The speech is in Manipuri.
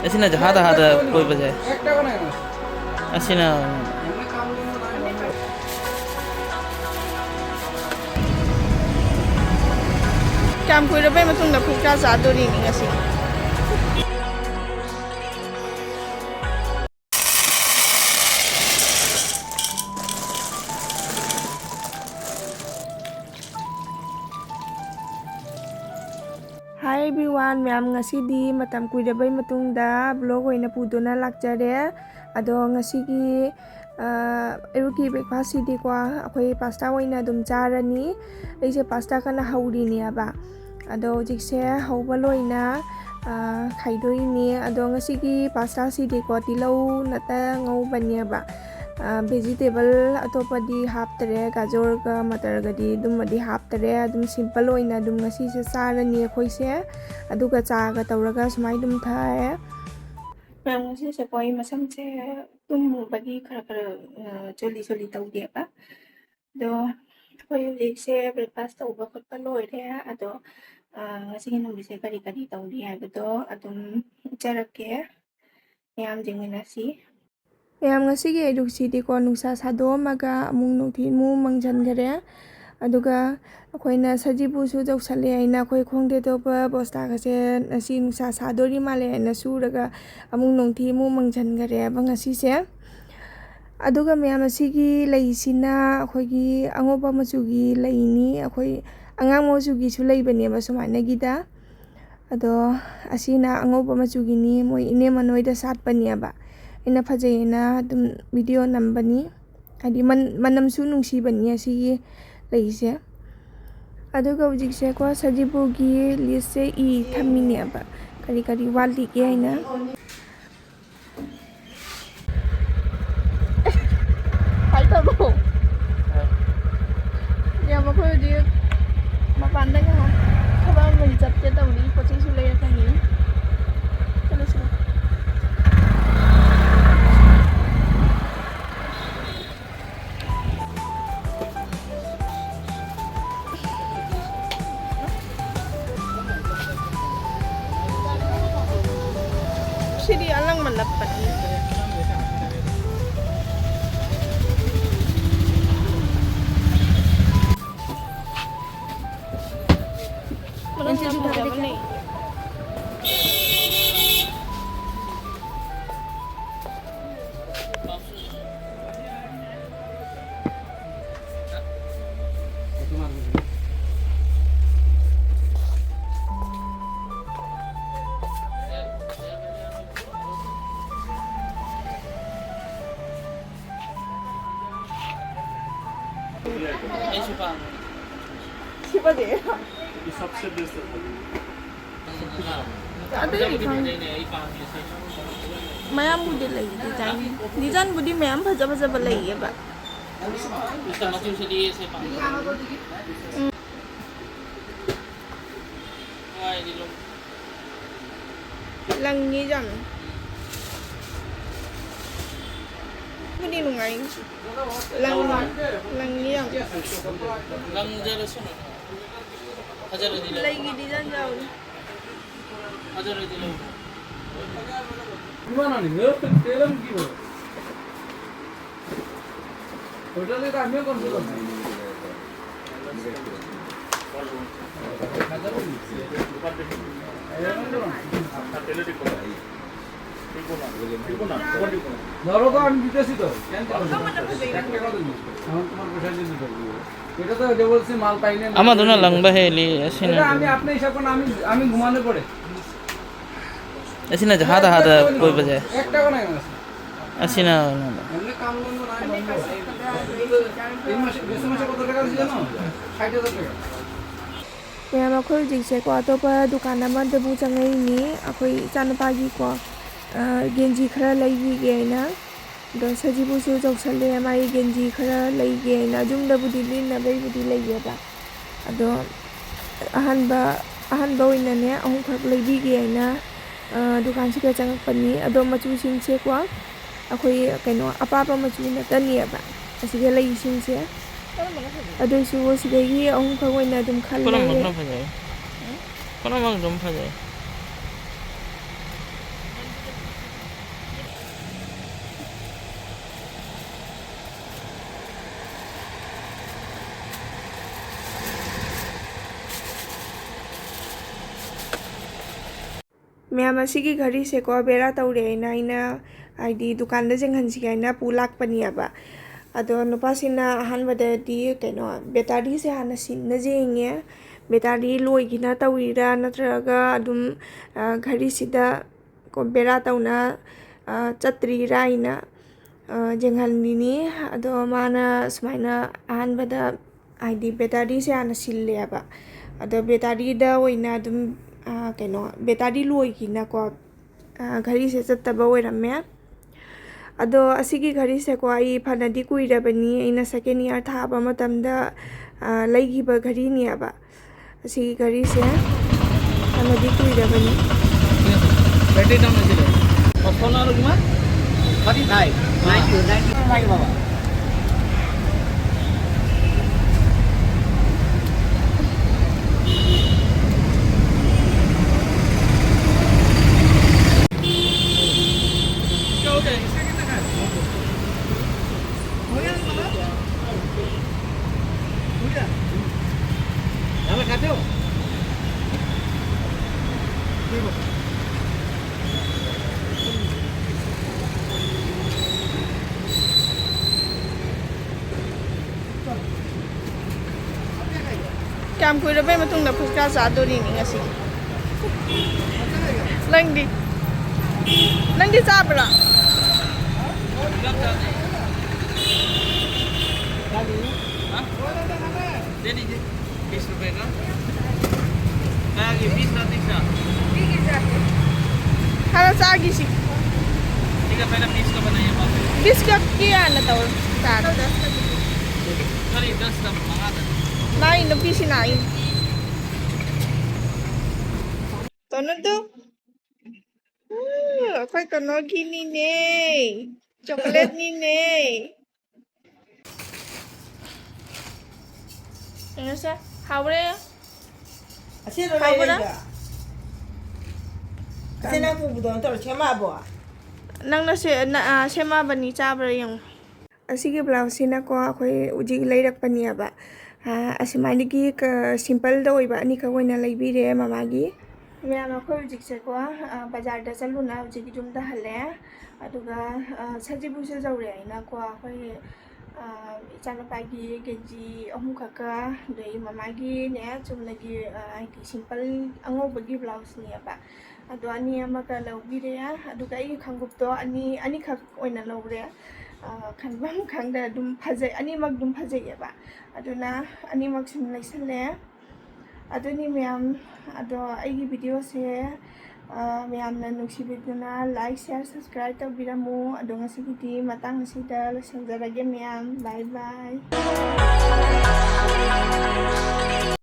Asina hada hada koi baje. Asina Cam kuih rebay matong na puka sa ato rin nga siya. Hi everyone, mayam ngasidi matam kuih rebay matong da vlog oina pudona lakjare. Ado ngasigi eruki breakfast sidi kwa akhoi pasta oina dum charani. Aise pasta kana hauri ni aba. Ado jikse hauba loina khaidoi ni ado ngasigi pasta sidi ko tilau nata ngau banya ba vegetable atopadi haptare gajor ka matar gadi dum adi haptare dum simple oina dum ngasi se sarani khoi se aduga cha ga tawraga sumai dum thae mam ngasi se koi masam se dum bagi khara khara choli choli tawde ba do koi jikse breakfast tawba khotpa loire ado ngasigi numbise kari kari tawdi haibado adum charake yam jinginasi yam ngasigi eduksidii ko nungsa sadomaga amung nungthimu mangjanggare aduga akoina sajibu su jauksale aina akoi khongde toba bosta gase nasi nungsa sadori male aina suraga amung nungthimu mangjanggare bangasi se aduga mayam asigi leisina akoigi angoba machugi leini akoi angang machugi su leibane ba sumaina gida ado asina angoba machugi ni moi ine manoida satpani aba ina phajayena dum video nambani adi manam su nungsibani asigi leise aduga ujikse ko sajibu gi lise I thamini aba kari kari wali ge aina Faltabo. Ya mako di mapanda ka ha. Habang manjat ka daw ni pati sulay ka ni. Terus ko. Sidi alang malapan ni. Siapa dia? सबसे best Ada ni kan? Mayam budi lagi design budi mayam baca balai ya pak. bisa macam sedih saya pak. Hai di lom. Langi jam. Budi lungai. Langi jam. Lang jara suno. Hajar di lom. Lagi design jauh. Hajar di lom. gimana nih? Nggak film gitu. Hotelnya kami kan belum. ধরো তো আমি দিতেছি তো এটা তো বলছি মাল পাইনি আমার দোনা langba heli asina আমি আপনি হিসাব করেন আমি ঘুমানো পড়ে asina hada hada koi baje 1 টাকা নাই asina এমনি কাম বন্ধ নাই বন্ধ এই মাসে বেসে মাসে কত টাকা দিছিল না 60000 টাকা Mayam akhoi jikse ko atopa dukan ama debu changai ni akhoi chanupagi ko genji khara laigi ge na do sajibu su joksale mai genji khara laigi na jumda budi din na bai budi laigi ba ado ahan ba oina ne ahung khak laigi ge na dukan si ka changpani ado machu sing se ko akhoi kaino apa machu na tani ba asige laigi sing se Aduh suwo sidagi ang kawai na dum khalai. kono mang dum phajai ma'am असिगी घड़ी से को बेरा तौरे ना आईडी दुकान दे जेंगहनसी गाइना पुलाक पनियाबा अदो नुपासिना अहानबददी कइनो बैटारी से हाना सिन जेंगे बैटारी लोइगिना तौरीरा नत्रगा अदुम घड़ी सिदा को बेरा तौना चत्रीरा इना जेंगहननी अदो माना सुमाइना अहानबदा आईडी बैटारी से हाना सिल्लेबा अदो बैटारी दा ओइना अदुम कइनो बैटारी लोइगिना को घड़ी से चत्तबा ओइरमे अदो असिगी घड़ी से को आई फनदी कुइरबनी इना सेकेंड ईयर थाबा मतमदा लैगिबा घड़ी नियाबा असिगी घड़ी से फनदी कुइरबनी बैटरी दाम नजिले ऑफोन आरो किमान 45 90 লাগে বাবা Kam kuira bay matung da fuska sa do ni ngasi Nang di sabra दे दीजिए 20 रुपए का ये 20 का 30 का Hala sa agi si ठीक है पहले 20 का बनाइए बाद में Biska kiya na taw ta चलिए 10 का मंगा दे Nai no pisi nai Tono to Ako'y kanogi ni ne Chocolate ni ne Ano siya? Habre Kasi lo Habre Kasi na po budon to chema bo. Nang na sema ba ni chabra yung Asige blouse na ko ako'y ujig layrak pa niya ba Asimanigi ka simple daw iba ani ka na laybire mamagi Maya ako'y ujig sa ko bazar da saluna ujig jum da hale aduga Sajibu sa zawre na ko ako'y naksilakpagi genji kaka dai mamagi ne chumnagi aiki simple angobagi blouse niya ba ado ani amaka lawbire aduga ai khangupto ani khak oina lawre khanfam khangdre dum phajai ani mak dum phajai ba aduna ani mak sim laisale aduni myam ado ai video se myam na nuksibiduna like share subscribe tabiramu ado ngasigiti matang sida losenjarage myam bye bye